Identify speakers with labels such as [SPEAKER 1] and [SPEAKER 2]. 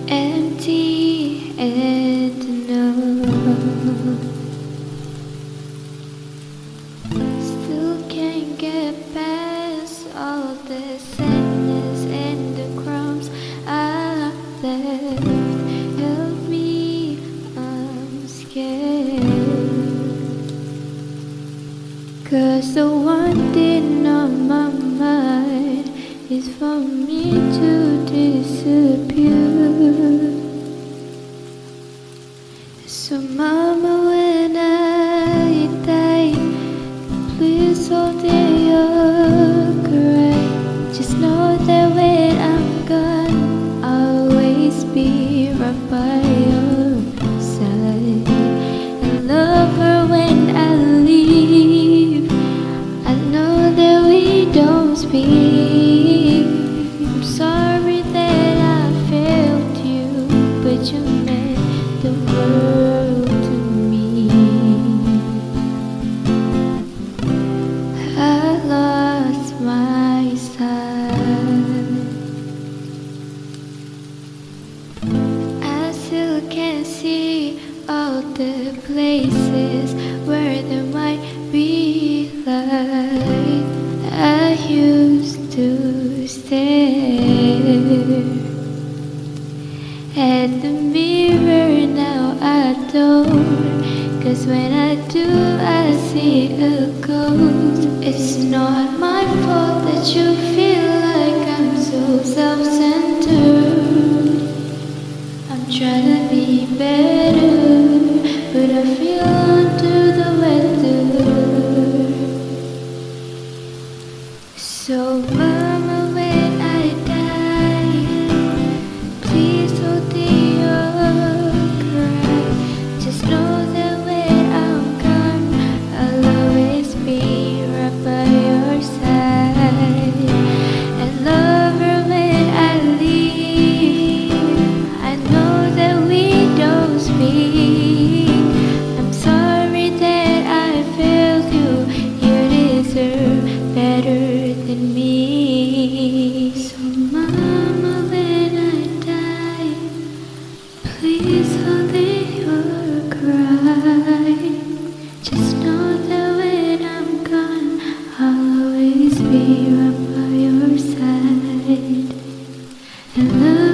[SPEAKER 1] empty and alone. Still can't get past all the sadness and the crumbs I left. Help me, I'm scared. 'Cause the one thing on my mind is for me to disappear. So mama, when I die, please hold your cry. Just know that when I'm gone, I'll always be right by your side. And love her when I leave. I know that we don't speak. I'm sorry that I failed you, but you meant the world to me. I lost my son. I still can't see all the places where there might be light. I used to stare at the mirror, now I don't. 'Cause when I do, I see a ghost. It's not my fault that you feel like I'm so self-centered. I'm trying to be better, but I feel under the weather. So mama, when I die, please hold your cry. Just know that when I'm gone, I'll always be right by your side. And love her when I leave. I know that we don't speak. I'm sorry that I failed you. You deserve better than me. So mama, when I die, please hold your cry. Just know that when I'm gone, I'll always be right by your side. And love